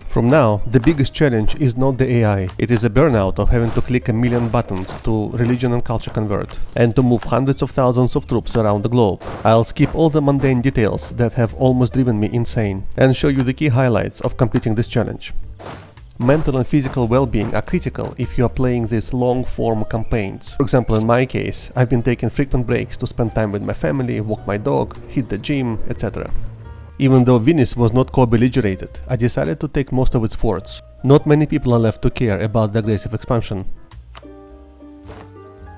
From now, the biggest challenge is not the AI, it is a burnout of having to click a million buttons to religion and culture convert, and to move hundreds of thousands of troops around the globe. I'll skip all the mundane details that have almost driven me insane, and show you the key highlights of completing this challenge. Mental and physical well-being are critical if you are playing these long-form campaigns. For example, in my case, I've been taking frequent breaks to spend time with my family, walk my dog, hit the gym, etc. Even though Venice was not co-belligerated, I decided to take most of its forts. Not many people are left to care about the aggressive expansion.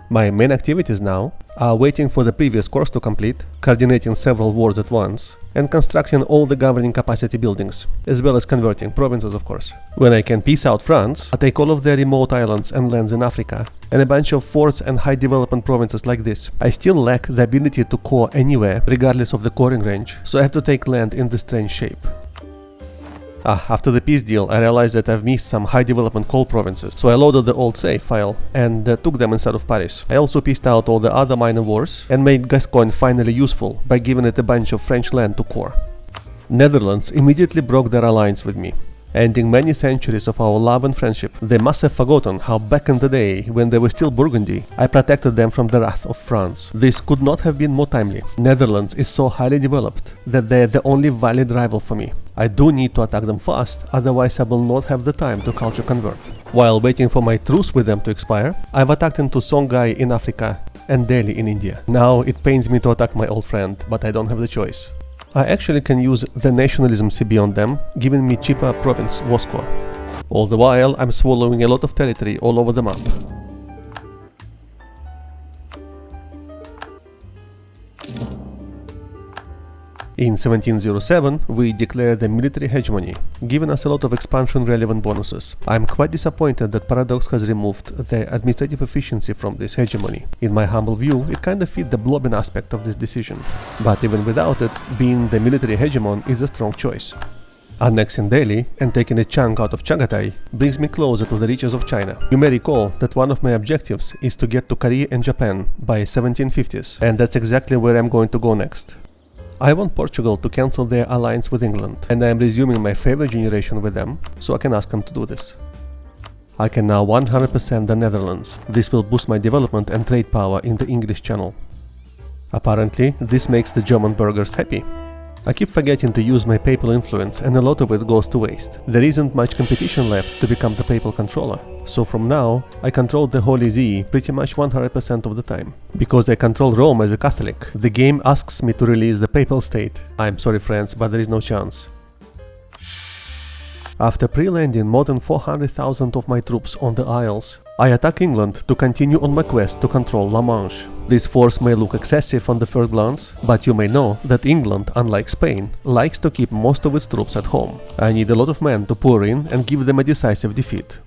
My main activities now are waiting for the previous course to complete, coordinating several wars at once, and constructing all the governing capacity buildings, as well as converting provinces, of course. When I can peace out France, I take all of the remote islands and lands in Africa, and a bunch of forts and high development provinces like this. I still lack the ability to core anywhere, regardless of the coring range, so I have to take land in this strange shape. After the peace deal, I realized that I've missed some high development coal provinces, so I loaded the old save file and took them inside of Paris. I also pieced out all the other minor wars and made Gascogne finally useful by giving it a bunch of French land to core. Netherlands immediately broke their alliance with me. Ending many centuries of our love and friendship, they must have forgotten how back in the day, when they were still Burgundy, I protected them from the wrath of France. This could not have been more timely. Netherlands is so highly developed that they're the only valid rival for me. I do need to attack them fast, otherwise I will not have the time to culture convert. While waiting for my truce with them to expire, I've attacked into Songhai in Africa and Delhi in India. Now it pains me to attack my old friend, but I don't have the choice. I actually can use the nationalism CB on them, giving me cheaper province war score. All the while, I'm swallowing a lot of territory all over the map. In 1707, we declared the military hegemony, giving us a lot of expansion-relevant bonuses. I'm quite disappointed that Paradox has removed the administrative efficiency from this hegemony. In my humble view, it kinda fit the blobbing aspect of this decision. But even without it, being the military hegemon is a strong choice. Annexing Delhi and taking a chunk out of Chagatai brings me closer to the reaches of China. You may recall that one of my objectives is to get to Korea and Japan by 1750s, and that's exactly where I'm going to go next. I want Portugal to cancel their alliance with England, and I am resuming my favorite generation with them, so I can ask them to do this. I can now 100% the Netherlands. This will boost my development and trade power in the English Channel. Apparently, this makes the German burghers happy. I keep forgetting to use my papal influence, and a lot of it goes to waste. There isn't much competition left to become the papal controller, so from now I control the Holy See pretty much 100% of the time. Because I control Rome as a Catholic, the game asks me to release the papal state. I'm sorry friends, but there is no chance. After pre-landing more than 400,000 of my troops on the Isles, I attack England to continue on my quest to control La Manche. This force may look excessive on the first glance, but you may know that England, unlike Spain, likes to keep most of its troops at home. I need a lot of men to pour in and give them a decisive defeat.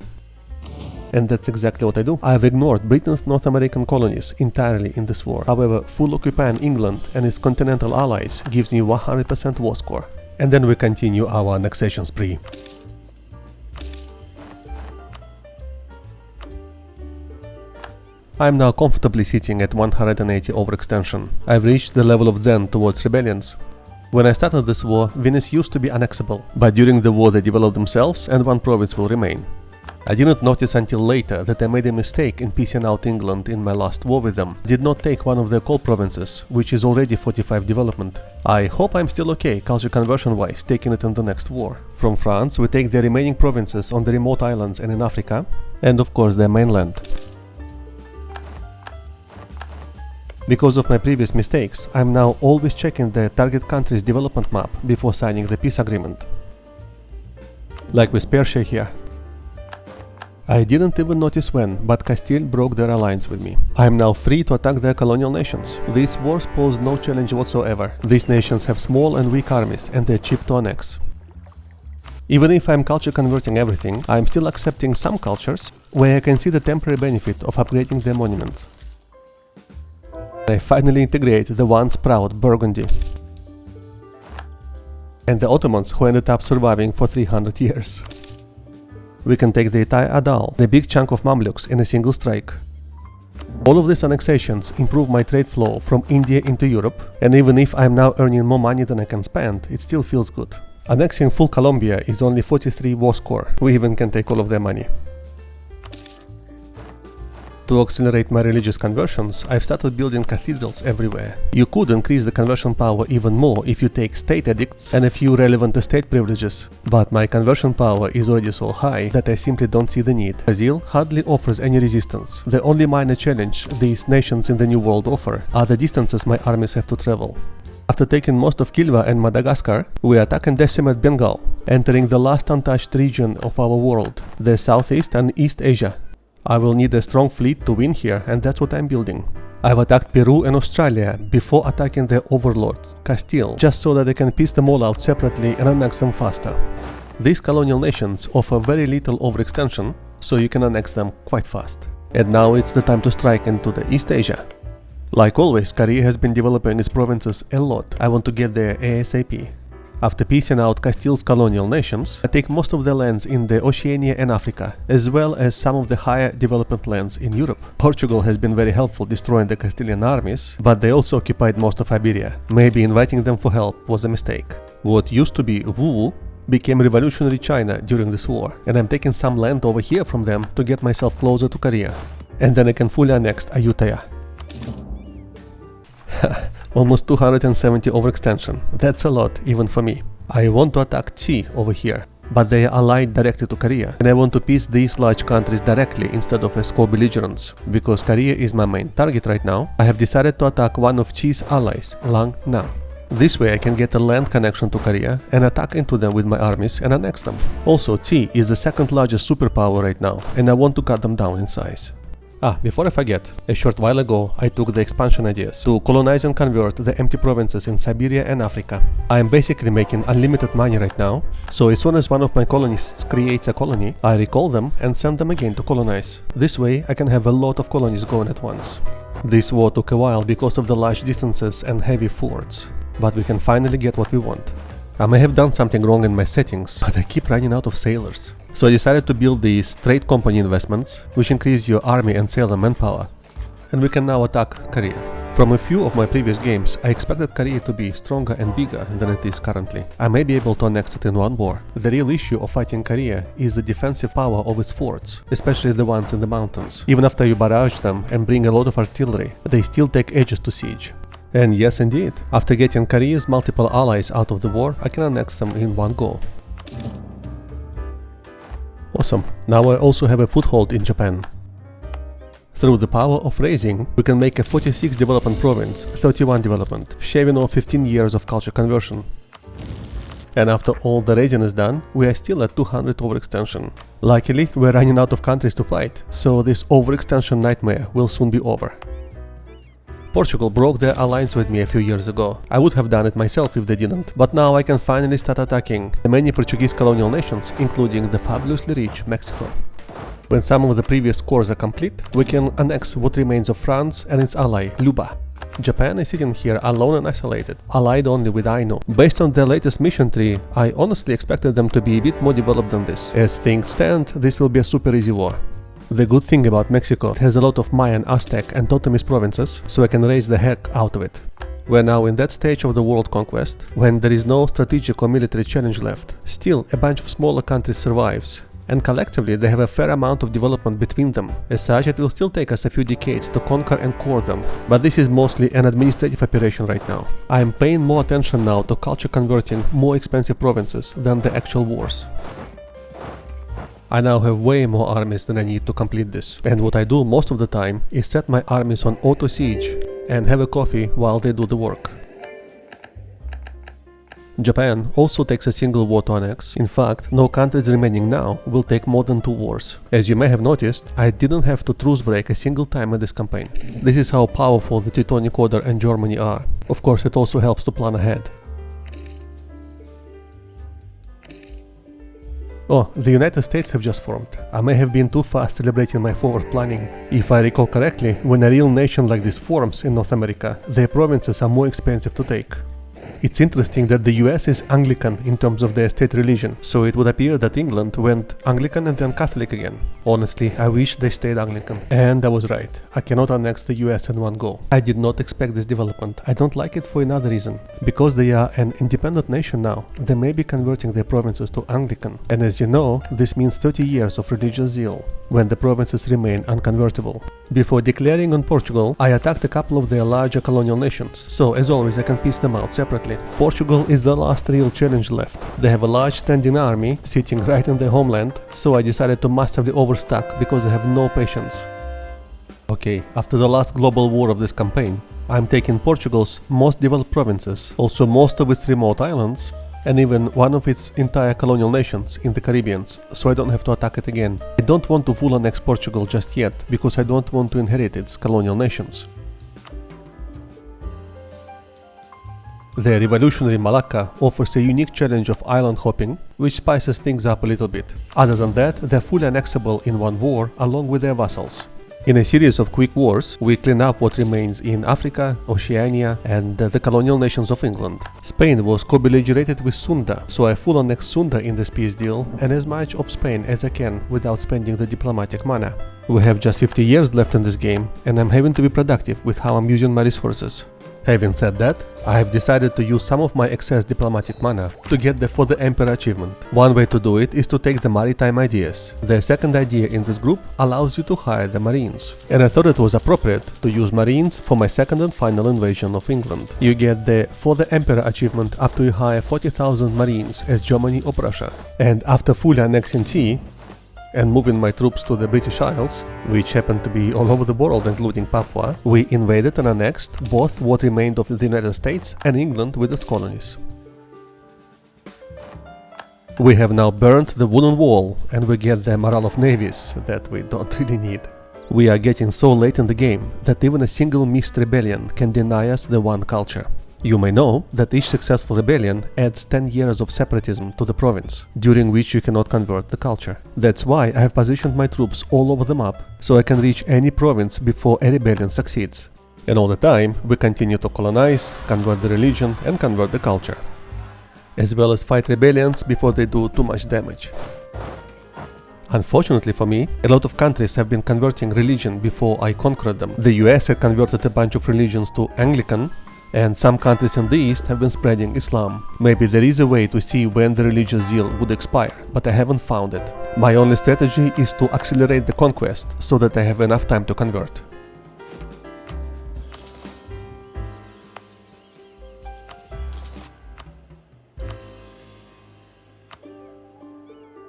And that's exactly what I do. I have ignored Britain's North American colonies entirely in this war. However, full occupying England and its continental allies gives me 100% war score. And then we continue our annexation spree. I am now comfortably sitting at 180 overextension. I've reached the level of Zen towards rebellions. When I started this war, Venice used to be annexable, but during the war they developed themselves and one province will remain. I didn't notice until later that I made a mistake in piecing out England in my last war with them. Did not take one of their coal provinces, which is already 45 development. I hope I'm still okay culture conversion wise taking it in the next war. From France we take the remaining provinces on the remote islands and in Africa, and of course their mainland. Because of my previous mistakes, I'm now always checking the target country's development map before signing the peace agreement. Like with Persia here. I didn't even notice when, but Castile broke their alliance with me. I am now free to attack their colonial nations. These wars pose no challenge whatsoever. These nations have small and weak armies and they're cheap to annex. Even if I'm culture converting everything, I'm still accepting some cultures where I can see the temporary benefit of upgrading their monuments. I finally integrate the once proud Burgundy and the Ottomans who ended up surviving for 300 years. We can take the entire Adal, the big chunk of Mamluks, in a single strike. All of these annexations improve my trade flow from India into Europe, and even if I'm now earning more money than I can spend, it still feels good. Annexing full Colombia is only 43 war score. We even can take all of their money. To accelerate my religious conversions, I've started building cathedrals everywhere. You could increase the conversion power even more if you take state edicts and a few relevant estate privileges, but my conversion power is already so high that I simply don't see the need. Brazil hardly offers any resistance. The only minor challenge these nations in the New World offer are the distances my armies have to travel. After taking most of Kilwa and Madagascar, we attack and decimate Bengal, entering the last untouched region of our world, the Southeast and East Asia. I will need a strong fleet to win here, and that's what I'm building. I've attacked Peru and Australia before attacking their overlord, Castile, just so that I can piece them all out separately and annex them faster. These colonial nations offer very little overextension, so you can annex them quite fast. And now it's the time to strike into the East Asia. Like always, Korea has been developing its provinces a lot. I want to get there ASAP. After piecing out Castile's colonial nations, I take most of the lands in the Oceania and Africa, as well as some of the higher development lands in Europe. Portugal has been very helpful destroying the Castilian armies, but they also occupied most of Iberia. Maybe inviting them for help was a mistake. What used to be Wu became revolutionary China during this war, and I'm taking some land over here from them to get myself closer to Korea. And then I can fully annex Ayutthaya. Almost 270 overextension. That's a lot, even for me. I want to attack Qi over here, but they are allied directly to Korea, and I want to piece these large countries directly instead of as co-belligerents. Because Korea is my main target right now, I have decided to attack one of Qi's allies, Lang Na. This way I can get a land connection to Korea and attack into them with my armies and annex them. Also, Qi is the second largest superpower right now, and I want to cut them down in size. Before I forget, a short while ago I took the expansion ideas to colonize and convert the empty provinces in Siberia and Africa. I am basically making unlimited money right now, so as soon as one of my colonists creates a colony, I recall them and send them again to colonize. This way I can have a lot of colonies going at once. This war took a while because of the large distances and heavy forts, but we can finally get what we want. I may have done something wrong in my settings, but I keep running out of sailors. So I decided to build these trade company investments, which increase your army and sailor manpower. And we can now attack Korea. From a few of my previous games, I expected Korea to be stronger and bigger than it is currently. I may be able to annex it in one war. The real issue of fighting Korea is the defensive power of its forts, especially the ones in the mountains. Even after you barrage them and bring a lot of artillery, they still take ages to siege. And yes indeed, after getting Korea's multiple allies out of the war, I can annex them in one go. Awesome, now I also have a foothold in Japan. Through the power of raising, we can make a 46 development province, 31 development, shaving off 15 years of culture conversion. And after all the raising is done, we are still at 200 overextension. Luckily, we're running out of countries to fight, so this overextension nightmare will soon be over. Portugal broke their alliance with me a few years ago. I would have done it myself if they didn't, but now I can finally start attacking the many Portuguese colonial nations, including the fabulously rich Mexico. When some of the previous cores are complete, we can annex what remains of France and its ally, Luba. Japan is sitting here alone and isolated, allied only with Ainu. Based on their latest mission tree, I honestly expected them to be a bit more developed than this. As things stand, this will be a super easy war. The good thing about Mexico, it has a lot of Mayan, Aztec and Totemist provinces, so I can raise the heck out of it. We're now in that stage of the world conquest, when there is no strategic or military challenge left. Still, a bunch of smaller countries survives, and collectively they have a fair amount of development between them. As such, it will still take us a few decades to conquer and core them, but this is mostly an administrative operation right now. I am paying more attention now to culture converting more expensive provinces than the actual wars. I now have way more armies than I need to complete this, and what I do most of the time is set my armies on auto siege and have a coffee while they do the work. Japan also takes a single war to annex. In fact, no countries remaining now will take more than 2 wars. As you may have noticed, I didn't have to truce break a single time in this campaign. This is how powerful the Teutonic Order and Germany are. Of course, it also helps to plan ahead. Oh, the United States have just formed. I may have been too fast celebrating my forward planning. If I recall correctly, when a real nation like this forms in North America, their provinces are more expensive to take. It's interesting that the US is Anglican in terms of their state religion, so it would appear that England went Anglican and then Catholic again. Honestly, I wish they stayed Anglican. And I was right. I cannot annex the US in one go. I did not expect this development. I don't like it for another reason. Because they are an independent nation now, they may be converting their provinces to Anglican. And as you know, this means 30 years of religious zeal, when the provinces remain unconvertible. Before declaring on Portugal, I attacked a couple of their larger colonial nations, so as always I can piece them out separately. Portugal is the last real challenge left. They have a large standing army sitting right in their homeland, so I decided to massively overstock because I have no patience. Okay, after the last global war of this campaign, I'm taking Portugal's most developed provinces, also most of its remote islands, and even one of its entire colonial nations in the Caribbean, so I don't have to attack it again. I don't want to full annex Portugal just yet, because I don't want to inherit its colonial nations. The revolutionary Malacca offers a unique challenge of island hopping, which spices things up a little bit. Other than that, they're fully annexable in one war, along with their vassals. In a series of quick wars, we clean up what remains in Africa, Oceania, and the colonial nations of England. Spain was co-belligerated with Sunda, so I full annex Sunda in this peace deal, and as much of Spain as I can without spending the diplomatic mana. We have just 50 years left in this game, and I'm having to be productive with how I'm using my resources. Having said that, I have decided to use some of my excess diplomatic mana to get the For the Emperor achievement. One way to do it is to take the maritime ideas. The second idea in this group allows you to hire the Marines, and I thought it was appropriate to use Marines for my second and final invasion of England. You get the For the Emperor achievement after you hire 40,000 Marines as Germany or Prussia. And after fully annexing sea, and moving my troops to the British Isles, which happened to be all over the world including Papua, we invaded and annexed both what remained of the United States and England with its colonies. We have now burnt the wooden wall, and we get the morale of navies that we don't really need. We are getting so late in the game that even a single missed rebellion can deny us the one culture. You may know that each successful rebellion adds 10 years of separatism to the province, during which you cannot convert the culture. That's why I have positioned my troops all over the map, so I can reach any province before a rebellion succeeds. And all the time, we continue to colonize, convert the religion and convert the culture, as well as fight rebellions before they do too much damage. Unfortunately for me, a lot of countries have been converting religion before I conquered them. The US had converted a bunch of religions to Anglican, and some countries in the East have been spreading Islam. Maybe there is a way to see when the religious zeal would expire, but I haven't found it. My only strategy is to accelerate the conquest so that I have enough time to convert.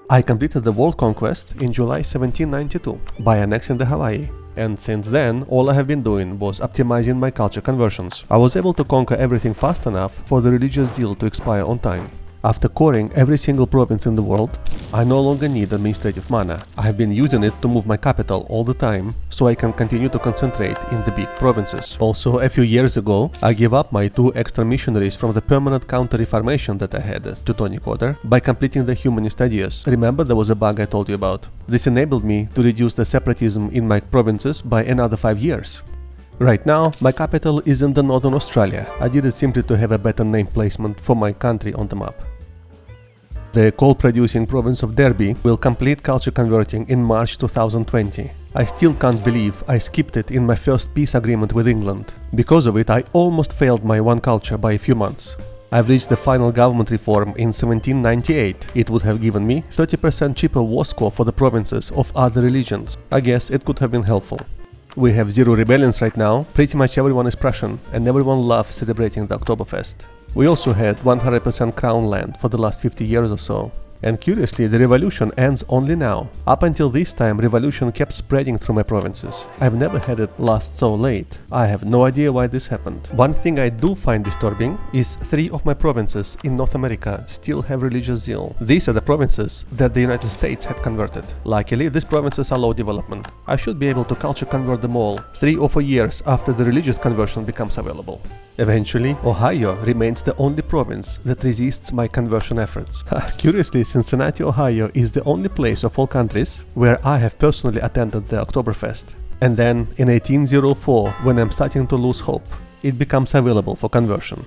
I completed the world conquest in July 1792 by annexing the Hawaii, and since then all I have been doing was optimizing my culture conversions. I was able to conquer everything fast enough for the religious zeal to expire on time. After coring every single province in the world, I no longer need administrative mana. I have been using it to move my capital all the time, so I can continue to concentrate in the big provinces. Also, a few years ago, I gave up my 2 extra missionaries from the permanent counter-reformation that I had as Teutonic Order by completing the humanist ideas. Remember, there was a bug I told you about? This enabled me to reduce the separatism in my provinces by another 5 years. Right now, my capital is in the northern Australia. I did it simply to have a better name placement for my country on the map. The coal-producing province of Derby will complete culture converting in March 2020. I still can't believe I skipped it in my first peace agreement with England. Because of it, I almost failed my one culture by a few months. I've reached the final government reform in 1798. It would have given me 30% cheaper war score for the provinces of other religions. I guess it could have been helpful. We have 0 rebellions right now, pretty much everyone is Prussian, and everyone loves celebrating the Oktoberfest. We also had 100% crown land for the last 50 years or so. And curiously, the revolution ends only now. Up until this time, revolution kept spreading through my provinces. I've never had it last so late. I have no idea why this happened. One thing I do find disturbing is 3 of my provinces in North America still have religious zeal. These are the provinces that the United States had converted. Luckily, these provinces are low development. I should be able to culture convert them all 3 or 4 years after the religious conversion becomes available. Eventually, Ohio remains the only province that resists my conversion efforts. Curiously, Cincinnati, Ohio is the only place of all countries where I have personally attended the Oktoberfest. And then, in 1804, when I'm starting to lose hope, it becomes available for conversion.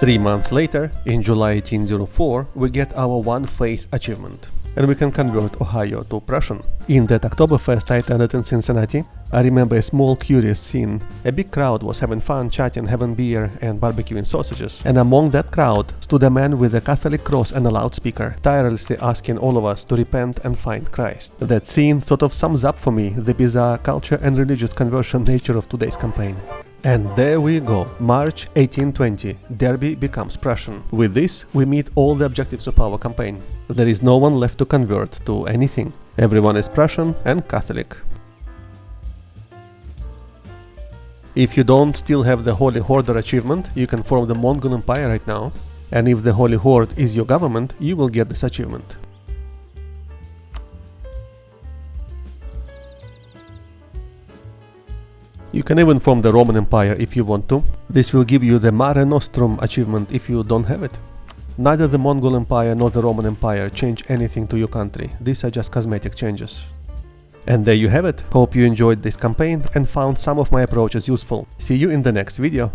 3 months later, in July 1804, we get our One Faith achievement, and we can convert Ohio to Prussian. In that Oktoberfest I attended in Cincinnati, I remember a small curious scene. A big crowd was having fun, chatting, having beer and barbecuing sausages, and among that crowd stood a man with a Catholic cross and a loudspeaker, tirelessly asking all of us to repent and find Christ. That scene sort of sums up for me the bizarre culture and religious conversion nature of today's campaign. And there we go, March 1820, Derby becomes Prussian. With this, we meet all the objectives of our campaign. There is no one left to convert to anything. Everyone is Prussian and Catholic. If you don't still have the Holy Order achievement, you can form the Mongol Empire right now. And if the Holy Horde is your government, you will get this achievement. You can even form the Roman Empire if you want to. This will give you the Mare Nostrum achievement if you don't have it. Neither the Mongol Empire nor the Roman Empire change anything to your country. These are just cosmetic changes. And there you have it. Hope you enjoyed this campaign and found some of my approaches useful. See you in the next video.